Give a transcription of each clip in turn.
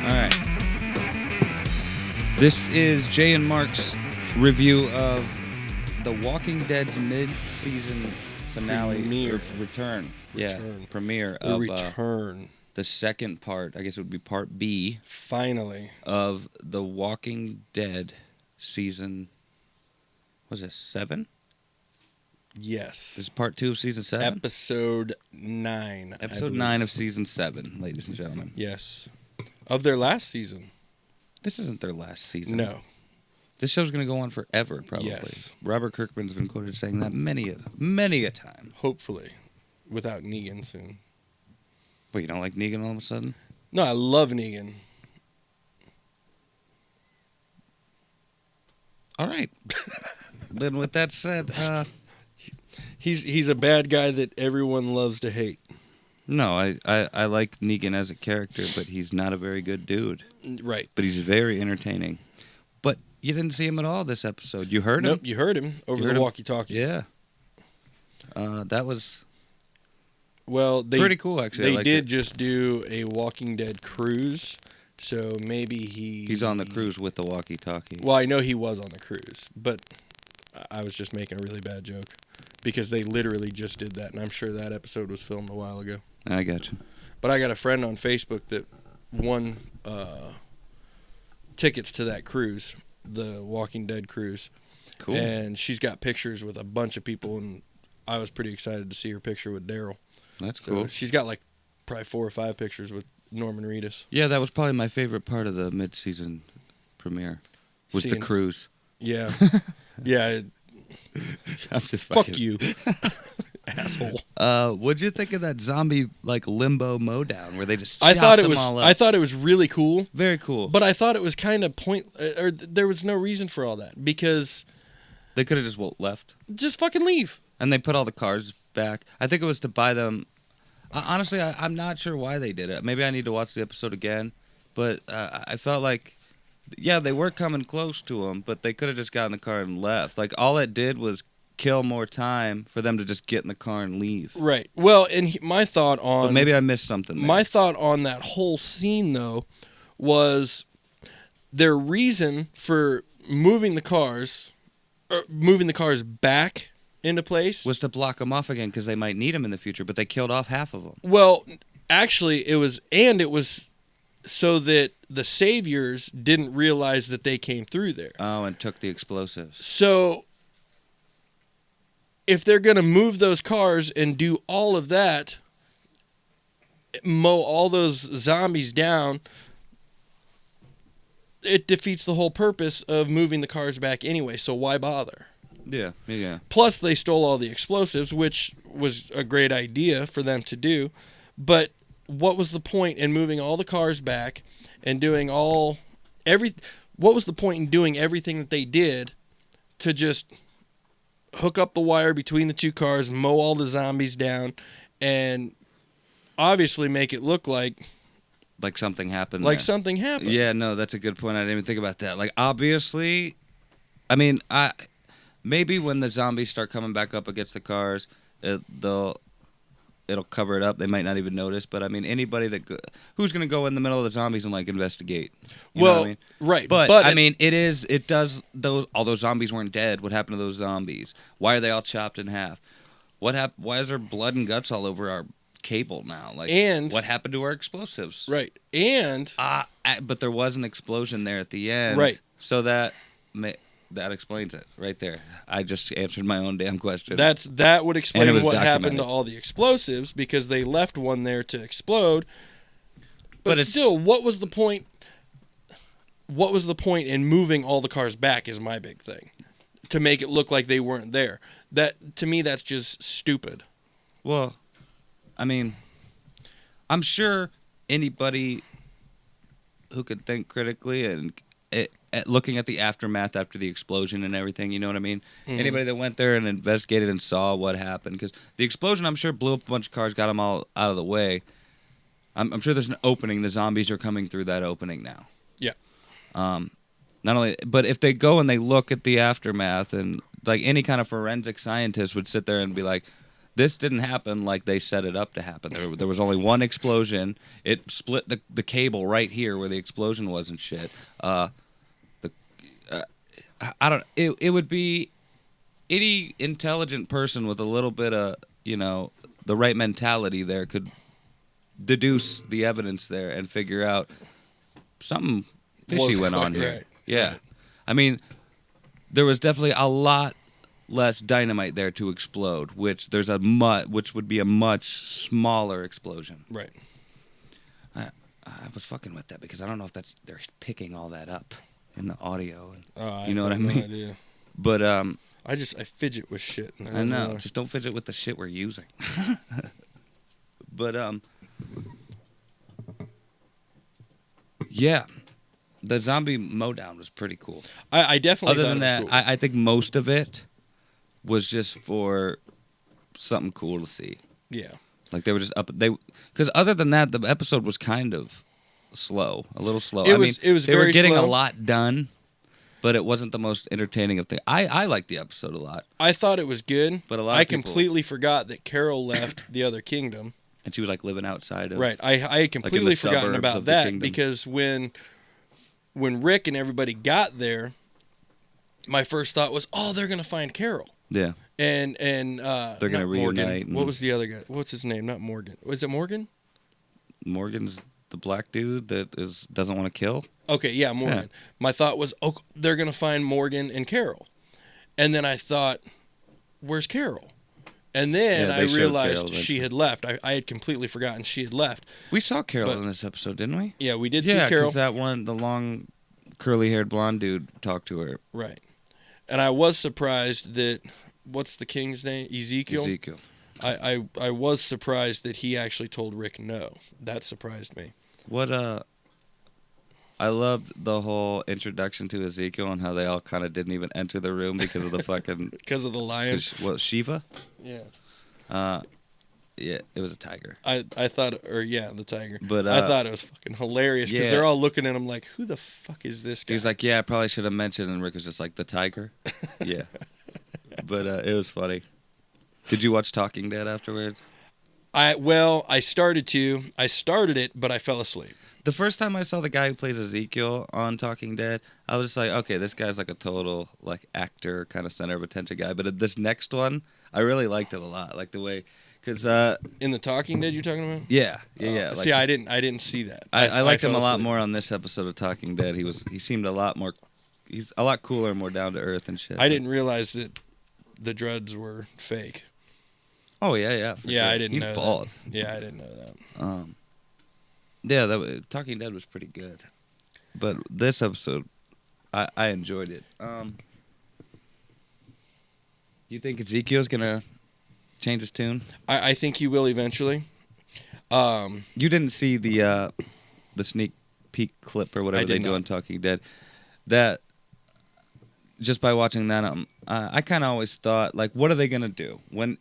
All right. This is Jay and Mark's review of The Walking Dead's mid-season finale return. Premiere of return. The second part. I guess it would be part B. Finally. Of The Walking Dead season. Was it 7? Yes. This is part 2 of season 7? Episode 9. Episode 9 of season 7, ladies and gentlemen. Yes. Of their last season. This isn't their last season. No. This show's going to go on forever, probably. Yes. Robert Kirkman's been quoted saying that many a time. Hopefully. Without Negan soon. But you don't like Negan all of a sudden? No, I love Negan. All right. Then with that said, he's a bad guy that everyone loves to hate. No, I like Negan as a character, but he's not a very good dude. Right. But he's very entertaining. But you didn't see him at all this episode. You heard him? Nope, you heard him over the walkie-talkie. Yeah. That was pretty cool, actually. They did just do a Walking Dead cruise, so maybe he's on the cruise with the walkie-talkie. Well, I know he was on the cruise, but I was just making a really bad joke because they literally just did that, and I'm sure that episode was filmed a while ago. I got you. But I got a friend on Facebook that won tickets to that cruise, the Walking Dead cruise. Cool. And she's got pictures with a bunch of people, and I was pretty excited to see her picture with Daryl. That's cool. She's got like probably 4 or 5 pictures with Norman Reedus. Yeah, that was probably my favorite part of the mid-season premiere. Was the cruise. Yeah. Yeah. I'm just fuck you, asshole. What'd you think of that zombie like limbo mowdown where they just I thought it was really cool. Very cool. But I thought it was kind of or there was no reason for all that because they could have just left. Just fucking leave. And they put all the cars back. I think it was to buy them. Honestly, I'm not sure why they did it. Maybe I need to watch the episode again. But I felt like, yeah, they were coming close to them, but they could have just got in the car and left. Like, all it did was kill more time for them to just get in the car and leave. Right. Well, and my thought on... But maybe I missed something there. My thought on that whole scene, though, was their reason for moving the cars back into place was to block them off again because they might need them in the future, but they killed off half of them. Well, actually, it was so that the saviors didn't realize that they came through there. Oh, and took the explosives. So if they're going to move those cars and do all of that, mow all those zombies down, it defeats the whole purpose of moving the cars back anyway, so why bother? Yeah. Plus, they stole all the explosives, which was a great idea for them to do. But what was the point in moving all the cars back and doing what was the point in doing everything that they did to just hook up the wire between the two cars, mow all the zombies down, and obviously make it look like something happened. Something happened. Yeah, no, that's a good point. I didn't even think about that. Like, obviously, I mean, maybe when the zombies start coming back up against the cars, it'll cover it up. They might not even notice. But I mean, anybody who's going to go in the middle of the zombies and like investigate? You know what I mean? Right. But I mean, all those zombies weren't dead. What happened to those zombies? Why are they all chopped in half? What happened? Why is there blood and guts all over our cable now? What happened to our explosives? Right. And but there was an explosion there at the end. Right. So that explains it right there. I just answered my own damn question. That would explain what happened to all the explosives because they left one there to explode. But still, what was the point? What was the point in moving all the cars back is my big thing. To make it look like they weren't there. That to me that's just stupid. Well, I mean, I'm sure anybody who could think critically and looking at the aftermath after the explosion and everything, you know what I mean? Mm-hmm. Anybody that went there and investigated and saw what happened, because the explosion, I'm sure, blew up a bunch of cars, got them all out of the way. I'm sure there's an opening. The zombies are coming through that opening now. Yeah. Not only, but if they go and they look at the aftermath and like any kind of forensic scientist would sit there and be like, this didn't happen like they set it up to happen. There was only one explosion. It split the cable right here where the explosion was and shit. I don't. It would be any intelligent person with a little bit of the right mentality there could deduce the evidence there and figure out something fishy went on here. Right. Yeah, Right. I mean, there was definitely a lot less dynamite there to explode, which would be a much smaller explosion. Right. I was fucking with that because I don't know if they're picking all that up in the audio. I You know what I have no mean? idea. But I fidget with shit. And I don't know, just don't fidget with the shit we're using. But yeah, the zombie mowdown was pretty cool. I definitely. Other than thought that, it was cool. I think most of it was just for something cool to see. Yeah. Like they were just because other than that, the episode was kind of slow, a little slow. It was they were very getting slow. a lot done, but it wasn't the most entertaining of things. I liked the episode a lot, I thought it was good, but a lot of I people, completely forgot that Carol left the other kingdom. and she was like living outside of Right. I had completely forgotten suburbs about of the that kingdom. because when Rick and everybody got there, my first thought was, oh, they're gonna find Carol. Yeah, And They're gonna not Morgan. reunite and- What was the other guy? What's his name? Not Morgan. Was it Morgan? Morgan's the black dude that doesn't want to kill. Okay, yeah, Morgan. My thought was, oh, they're gonna find Morgan and Carol, and then I thought, where's Carol? And then Yeah, I they showed realized Carol, she had left. I had completely forgotten she had left. We saw Carol But- in this episode, didn't we? Yeah, we did see Yeah, Carol. because that one, the long, curly-haired blonde dude, talked to her. Right. And I was surprised that what's the king's name? Ezekiel. Ezekiel. I was surprised that he actually told Rick no. That surprised me. What I loved the whole introduction to Ezekiel and how they all kind of didn't even enter the room because of the fucking Because of the lion. Shiva? Yeah. Yeah, it was a tiger. I thought, the tiger. But I thought it was fucking hilarious because yeah. they're all looking at him like, who the fuck is this guy? He was like, "Yeah, I probably should have mentioned," and Rick was just like, "The tiger." Yeah, but it was funny. Did you watch Talking Dead afterwards? I started to. I started it, but I fell asleep. The first time I saw the guy who plays Ezekiel on Talking Dead, I was just like, okay, this guy's like a total like actor, kind of center of attention guy. But this next one, I really liked him a lot, like the way, because In the Talking Dead, you're talking about? yeah. Like, See, I didn't see that. I liked him fell a lot asleep. more on this episode of Talking Dead. He seemed a lot more, he's a lot cooler, more down to earth and shit. I didn't realize that the dreads were fake. Oh yeah. For Yeah, sure. I didn't He's know bald. that. Yeah, I didn't know that. Yeah, Talking Dead was pretty good, but this episode, I enjoyed it. Do you think Ezekiel's gonna change his tune? I think he will eventually. You didn't see the sneak peek clip or I whatever did they do not. on Talking Dead. That just by watching that, I kind of always thought like, what are they gonna do when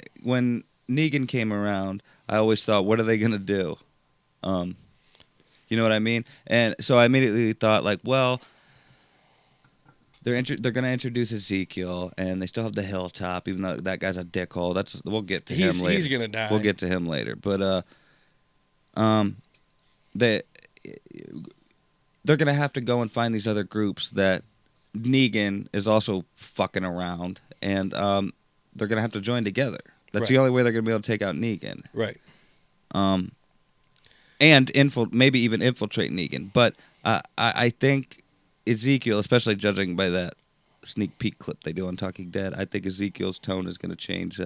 Negan came around? I always thought, what are they gonna do? You know what I mean? And so I immediately thought like, well, they're gonna introduce Ezekiel, and they still have the hilltop, even though that guy's a dickhole. We'll get to him later. He's gonna die. We'll get to him later, but they're gonna have to go and find these other groups that Negan is also fucking around, and they're gonna have to join together. That's the Right. only way they're gonna be able to take out Negan. Right. And maybe even infiltrate Negan. But I think Ezekiel, especially judging by that sneak peek clip they do on Talking Dead, I think Ezekiel's tone is going to change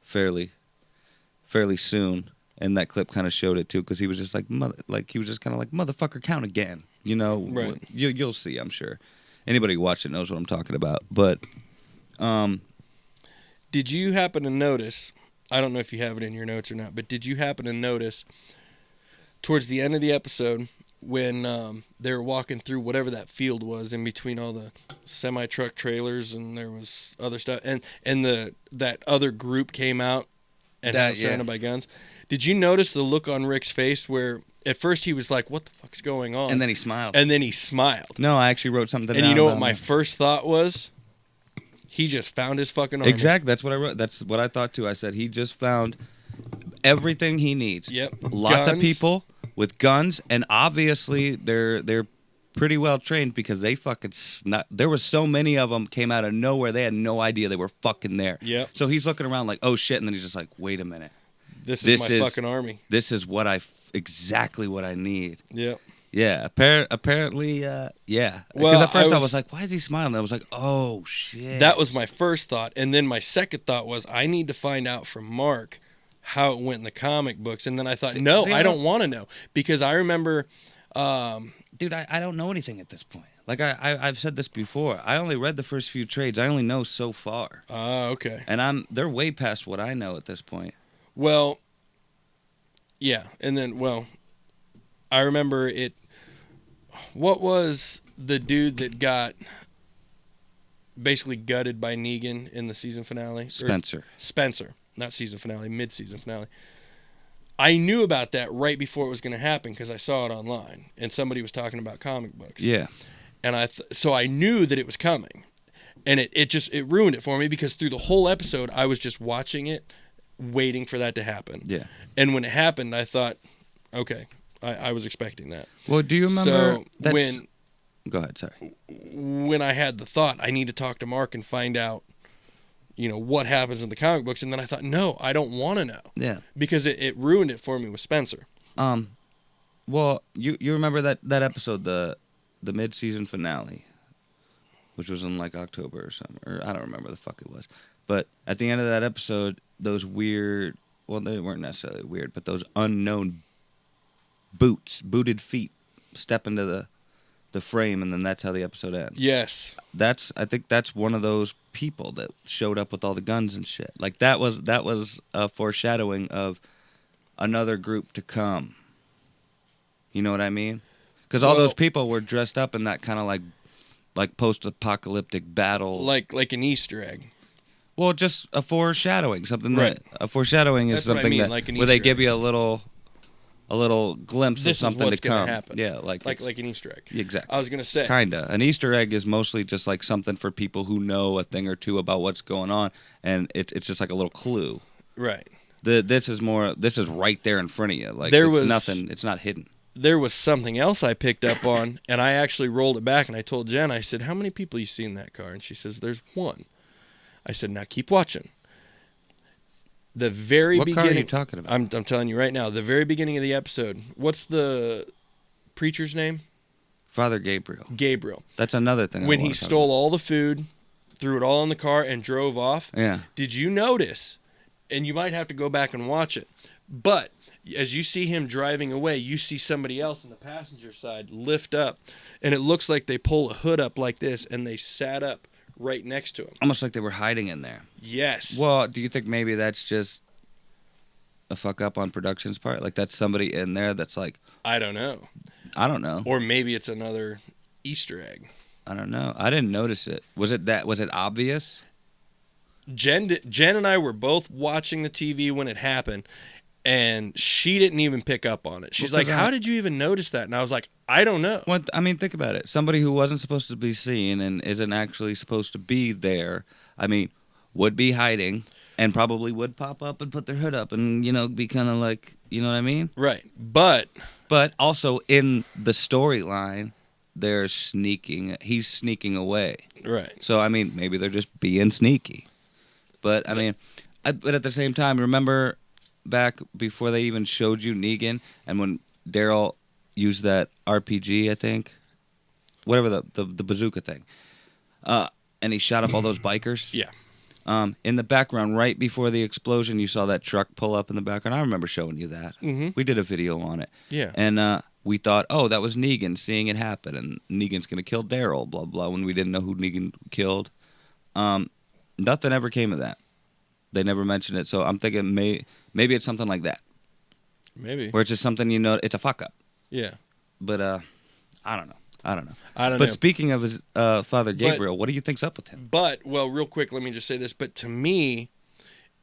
fairly soon. And that clip kind of showed it too, because he was just he was just kind of like, motherfucker, count again. You know, Right. You'll see, I'm sure. Anybody who watched it knows what I'm talking about. But Did you happen to notice? I don't know if you have it in your notes or not, but did you happen to notice towards the end of the episode when they were walking through whatever that field was in between all the semi-truck trailers and there was other stuff, and that other group came out and That, was surrounded by guns? Did you notice the look on Rick's face where at first he was like, "What the fuck's going on?" and then he smiled. And then he smiled. No, I actually wrote something And down you know what about my that. first thought was? He just found his fucking army. Exactly. That's what I wrote. That's what I thought too. I said he just found everything he needs. Yep. Lots of Guns. people with guns, and obviously they're pretty well trained because they fucking there was so many of them came out of nowhere. They had no idea they were fucking there. Yep. So he's looking around like, oh shit, and then he's just like, wait a minute. This is my fucking army. This is what exactly what I need. Yep. Yeah, apparently, yeah. Because Well, at first I I was- was like, why is he smiling? I was like, oh shit. That was my first thought, and then my second thought was I need to find out from Mark how it went in the comic books, and then I thought, no, I don't want to know because I remember. Dude, I don't know anything at this point. Like I've said this before. I only read the first few trades. I only know so far, Okay. and they're way past what I know at this point. Well, yeah, and then I remember it. What was the dude that got basically gutted by Negan in the season finale? Or Spencer, not season finale, mid-season finale. I knew about that right before it was going to happen because I saw it online and somebody was talking about comic books. Yeah. And so I knew that it was coming, and it ruined it for me because through the whole episode I was just watching it, waiting for that to happen. Yeah. And when it happened, I thought, okay, I was expecting that. Well, do you remember So Go ahead, sorry. when I had the thought, I need to talk to Mark and find out, what happens in the comic books, and then I thought, no, I don't want to know. Yeah. Because it ruined it for me with Spencer. Well, you remember that episode, the mid-season finale, which was in like October or something, or I don't remember the fuck it was. But at the end of that episode, those weird, well, they weren't necessarily weird, but those unknown booted feet step into the frame, and then that's how the episode ends. Yes. I think that's one of those people that showed up with all the guns and shit. Like that was a foreshadowing of another group to come. You know what I mean? Because all those people were dressed up in that kind of like post-apocalyptic battle, Like an Easter egg. Well, just a foreshadowing, something Right. that a foreshadowing is That's what I something mean, that like an where they Easter give egg. you a little glimpse This is of something what's to gonna come. happen. Yeah, like Like an Easter egg. exactly. I was going to say. Kinda. An Easter egg is mostly just like something for people who know a thing or two about what's going on, and it's just like a little clue. Right. This is right there in front of you. Like There it's was- nothing. It's not hidden. There was something else I picked up on, and I actually rolled it back, and I told Jen, I said, how many people you see in that car? And she says, there's one. I said, now keep watching. The very What beginning. car are you talking about? I'm telling you right now, the very beginning of the episode, what's the preacher's name? Father Gabriel. Gabriel. That's another thing. When he stole all the food, threw it all in the car, and drove off. Yeah. Did you notice, and you might have to go back and watch it, but as you see him driving away, you see somebody else on the passenger side lift up, and it looks like they pull a hood up like this, and they sat up right next to him. Almost like they were hiding in there. Yes. Well, do you think maybe that's just a fuck up on production's part? Like that's somebody in there that's like, I don't know. I don't know. Or maybe it's another Easter egg. I don't know. I didn't notice it. Was it obvious? Jen and I were both watching the TV when it happened, and she didn't even pick up on it. She's Well, like, 'cause how did you even notice that? And I was like, I don't know. Well, I mean, think about it. Somebody who wasn't supposed to be seen and isn't actually supposed to be there, I mean, would be hiding and probably would pop up and put their hood up and, be kind of like, you know what I mean? Right. But also in the storyline, he's sneaking away. right. So, I mean, maybe they're just being sneaky. But, I mean, but at the same time, remember back before they even showed you Negan and when Daryl used that RPG, I think? Whatever the bazooka thing. And he shot up all those bikers? Yeah. In the background, right before the explosion, you saw that truck pull up in the background. I remember showing you that. Mm-hmm. We did a video on it. Yeah. And we thought, oh, that was Negan seeing it happen, and Negan's going to kill Daryl, blah, blah, when we didn't know who Negan killed. Nothing ever came of that. They never mentioned it, so I'm thinking maybe it's something like that. Maybe. Where it's just something it's a fuck-up. Yeah. But I don't know. I don't But know. speaking of his Father Gabriel, what do you think's up with him? But, well, real quick, let me just say this. But to me,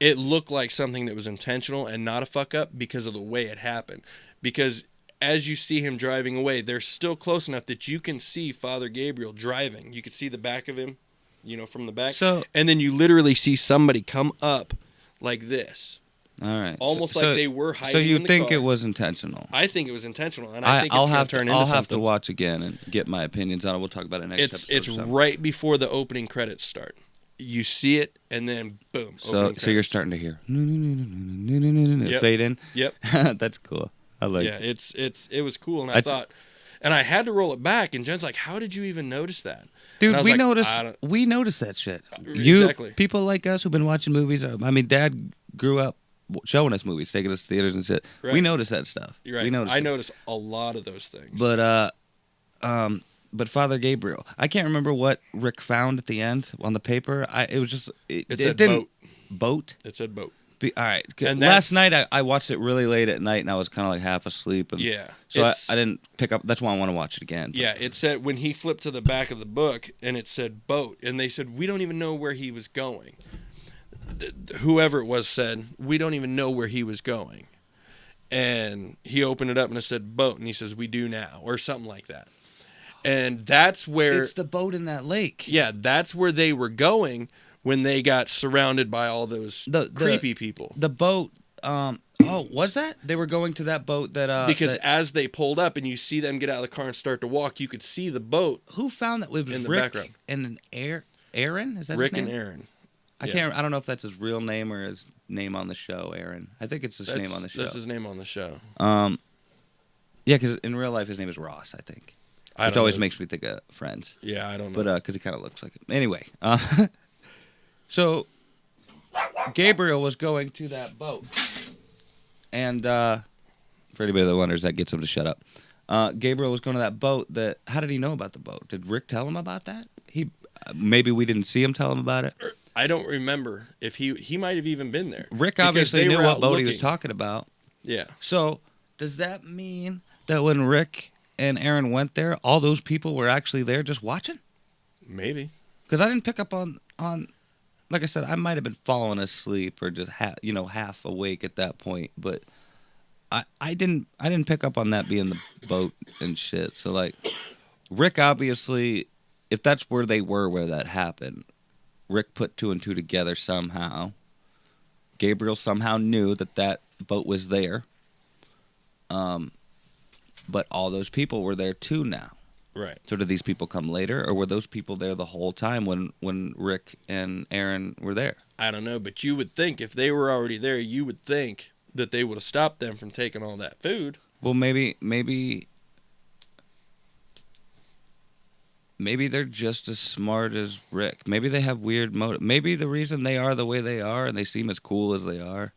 it looked like something that was intentional and not a fuck up because of the way it happened. Because as you see him driving away, they're still close enough that you can see Father Gabriel driving. You can see the back of him, from the back. So- and then you literally see somebody come up like this, All right. almost like they were hiding. So you in the think car. it was intentional? I think it was intentional, and I think it's I'll going have to turn to. into I'll something. have to watch again and get my opinions on it. We'll talk about it next episode. It's or something. right before the opening credits start. You see it, and then boom. So opening you're credits. starting to hear Yep. fade in. Yep. That's cool. I like Yeah, it. it was cool, and I thought, and I had to roll it back, and Jen's like, "How did you even notice that?" Dude, And I was we like, noticed. We noticed that shit. You Exactly. people like us who've been watching movies. I mean, Dad grew up showing us movies, taking us to theaters and shit. We Right. noticed that stuff. You're right. We noticed. I it. noticed a lot of those things. But Father Gabriel, I can't remember what Rick found at the end on the paper. It was just it said didn't boat. boat. It said boat. All right. And Last that's- night I watched it really late at night and I was kind of like half asleep. And Yeah. So It's- I didn't pick up. That's why I want to watch it again. Yeah, it said when he flipped to the back of the book and it said boat, and they said we don't even know where he was going. Whoever it was said we don't even know where he was going, and he opened it up and it said boat, and he says we do now or something like that, and that's where It's the boat in that lake. yeah, that's where they were going when they got surrounded by all those The- creepy people. The boat. Was that they were going to that boat that? Because that- as they pulled up and you see them get out of the car and start to walk, you could see the boat. who found that? It was in the Rick background. and an Aaron. Is that Rick his name? and Aaron. I yeah. can't. I don't know if that's his real name or his name on the show. Aaron. I think it's his name on the show. That's his name on the show. Yeah, because in real life his name is Ross. I think. I Which don't always know. makes me think of Friends. Yeah, I don't know. But because he kind of looks like him. Anyway, so Gabriel was going to that boat, and for anybody that wonders, that gets him to shut up. Gabriel was going to that boat. How did he know about the boat? Did Rick tell him about that? Maybe we didn't see him tell him about it. I don't remember if he might have even been there. Rick Because obviously they knew were what out boat he was looking. talking about. Yeah. So does that mean that when Rick and Aaron went there, all those people were actually there just watching? Maybe. Because I didn't pick up on. Like I said, I might have been falling asleep or just half awake at that point, but I didn't pick up on that being the boat and shit. So like, Rick obviously, if that's where they were where that happened, Rick put two and two together somehow. Gabriel somehow knew that boat was there. But all those people were there too now. Right. So did these people come later, or were those people there the whole time when Rick and Aaron were there? I don't know, but you would think if they were already there, you would think that they would have stopped them from taking all that food. Well, maybe they're just as smart as Rick. Maybe they have weird motive. Maybe the reason they are the way they are and they seem as cool as they are,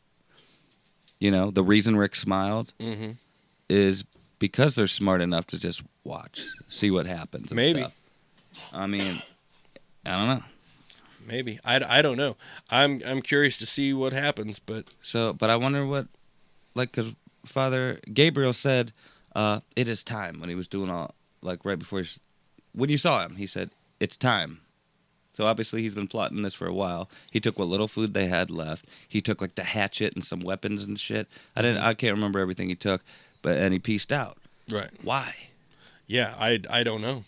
the reason Rick smiled Mm-hmm. is because they're smart enough to just watch, see what happens. And Maybe. stuff. I mean, I don't know. Maybe. I don't know. I'm curious to see what happens, but But I wonder what, because Father Gabriel said, "It is time," when he was doing all, right before when you saw him, he said, "It's time." So obviously he's been plotting this for a while. He took what little food they had left. He took the hatchet and some weapons and shit. I can't remember everything he took, and he pieced out. right. Why? Yeah, I don't know.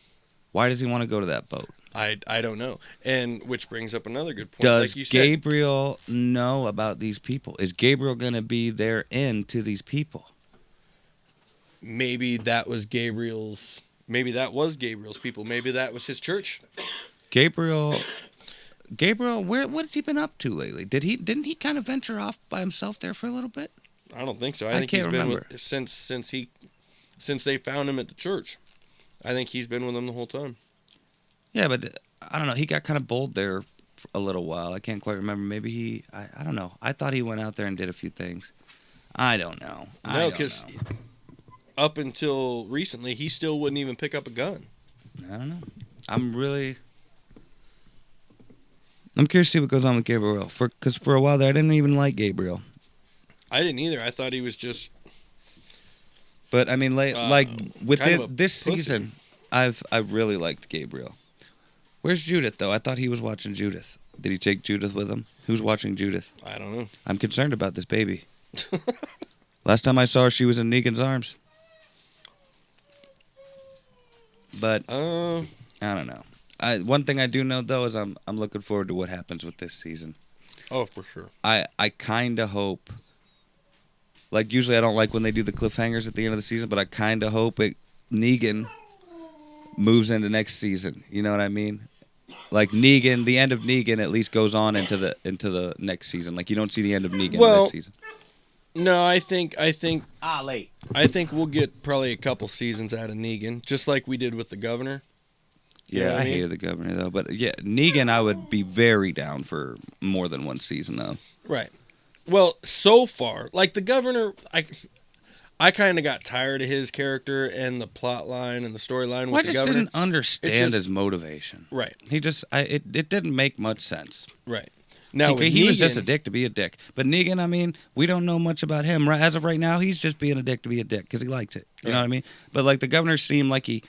Why does he want to go to that boat? I don't know. And which brings up another good point. Does like you said, Gabriel know about these people? Is Gabriel going to be their end to these people? maybe that was Gabriel's people. Maybe that was his church. Gabriel, what has he been up to lately? Didn't he kind of venture off by himself there for a little bit? I don't think so. I I think can't he's been remember. since they found him at the church. I think he's been with them the whole time. Yeah, but I don't know. He got kind of bold there for a little while. I can't quite remember. Maybe I don't know. I thought he went out there and did a few things. I don't know. No, because up until recently, he still wouldn't even pick up a gun. I don't know. I'm curious to see what goes on with Gabriel. Because for a while there, I didn't even like Gabriel. I didn't either. I thought he was just But I mean, with kind of a this pussy. season, I really liked Gabriel. Where's Judith though? I thought he was watching Judith. Did he take Judith with him? Who's watching Judith? I don't know. I'm concerned about this baby. Last time I saw her, she was in Negan's arms. But I don't know. One thing I do know though is I'm looking forward to what happens with this season. Oh, for sure. I kind of hope. Like usually I don't like when they do the cliffhangers at the end of the season, but I kind of hope Negan moves into next season. You know what I mean? Like Negan, the end of Negan at least goes on into the next season. Like you don't see the end of Negan in this season. No, I think late. I think we'll get probably a couple seasons out of Negan, just like we did with the Governor. You know Yeah, what I I mean? hated the Governor though, but yeah, Negan I would be very down for more than one season though. Right. Well, so far, like the Governor, I kind of got tired of his character and the plot line and the storyline with Well, I the just Governor. didn't understand his motivation. Right. He just it didn't make much sense. Right. Now with He was just a Negan- dick to be a dick. But Negan, I mean, we don't know much about him. Right, as of right now, he's just being a dick to be a dick because he likes it. You know what I mean? But like the Governor seemed like it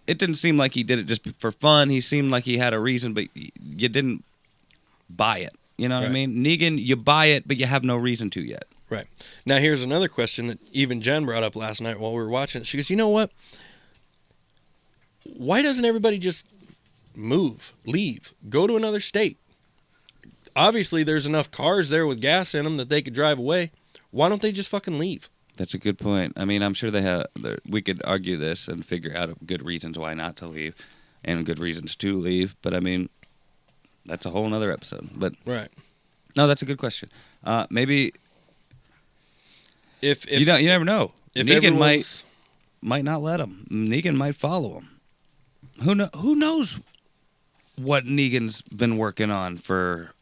didn't seem like he did it just for fun. He seemed like he had a reason, but you didn't buy it. You know what I Right. mean? Negan, you buy it, but you have no reason to yet. Right. Now, here's another question that even Jen brought up last night while we were watching it. She goes, you know what? Why doesn't everybody just move, leave, go to another state? Obviously, there's enough cars there with gas in them that they could drive away. Why don't they just fucking leave? That's a good point. I mean, I'm sure they have. We could argue this and figure out good reasons why not to leave, and good reasons to leave. But I mean, that's a whole nother episode. But Right. no, that's a good question. Maybe If you never know. if Negan everyone's- might not let him. Negan might follow him. Who knows what Negan's been working on for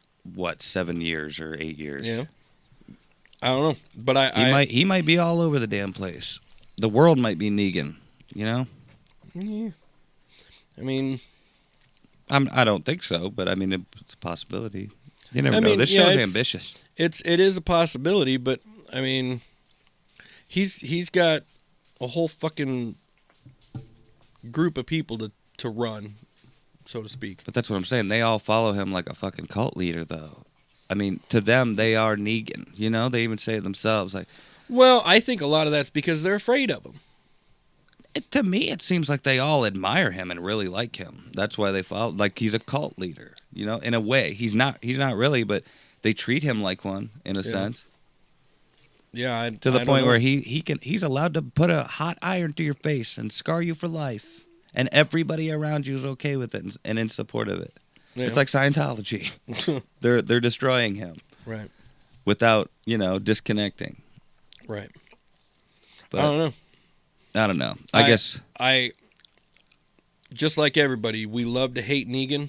7 years or 8 years? Yeah. I don't know, but He might be all over the damn place. The world might be Negan. You know. Yeah. I mean, I don't think so, but I mean it's a possibility. You never I know. mean, This yeah, show's it's- ambitious. it is a possibility, but I mean, he's got a whole fucking group of people to run, so to speak. But that's what I'm saying. They all follow him like a fucking cult leader, though. I mean, to them, they are Negan. You know, they even say it themselves. Like, Well, I think a lot of that's because they're afraid of him. to me, it seems like they all admire him and really like him. That's why they follow. Like, he's a cult leader. You know, in a way, he's not really, but they treat him like one in a Yeah. sense. Yeah, To the point where he's allowed to put a hot iron to your face and scar you for life, and everybody around you is okay with it and in support of it. It's like Scientology. They're destroying him right, without disconnecting. right. But I don't know. I don't know. I guess I just like everybody, we love to hate Negan,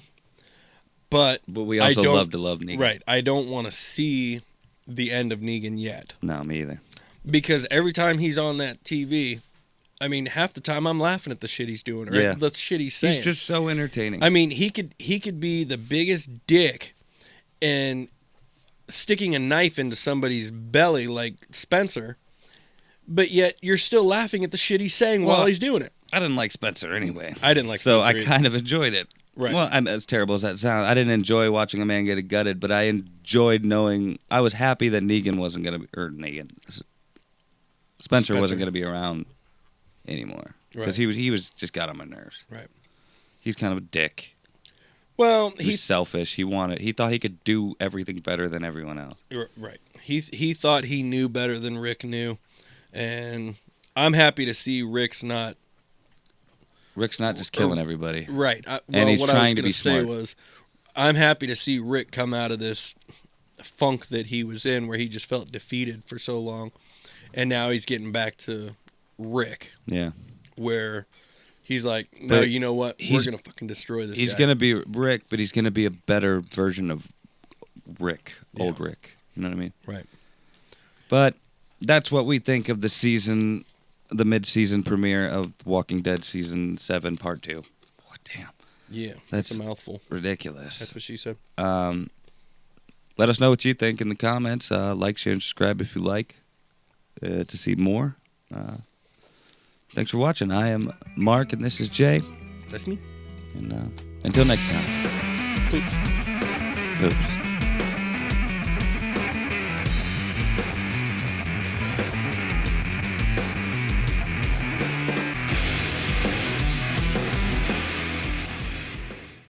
but we also don't- love to love Negan. right. I don't want to see the end of Negan yet, No, me either. because every time he's on that TV, I mean, half the time I'm laughing at the shit he's doing, or Yeah. the shit he's saying. He's just so entertaining. I mean, he could be the biggest dick and sticking a knife into somebody's belly like Spencer, but yet you're still laughing at the shit he's saying while Well, he's doing it. I didn't like Spencer anyway. I didn't like So Spencer I either. kind of enjoyed it. Right. Well, as terrible as that sounds, I didn't enjoy watching a man get gutted, but I enjoyed knowing. I was happy that Negan wasn't going to be, or Spencer wasn't going to be around anymore because Right. he was just got on my nerves. Right. He's kind of a dick. Well, He's selfish. He thought he could do everything better than everyone else. right. He thought he knew better than Rick knew, and I'm happy to see Rick's not Rick's not just killing everybody. right. And he's what I was trying to gonna be say smart. was, I'm happy to see Rick come out of this funk that he was in, where he just felt defeated for so long, and now he's getting back to Rick, Yeah. where he's like, no, But you know what? We're he's- gonna fucking destroy this. He's guy. gonna be Rick, but he's gonna be a better version of Rick, old Yeah. Rick. You know what I mean? Right. But that's what we think of the season, the mid-season premiere of Walking Dead season 7, part 2. Oh, damn, Yeah, That's- that's a mouthful. ridiculous. That's what she said. Let us know what you think in the comments. Like, share, and subscribe if you like to see more. Thanks for watching. I am Mark, and this is Jay. That's me. And until next time, Oops. oops.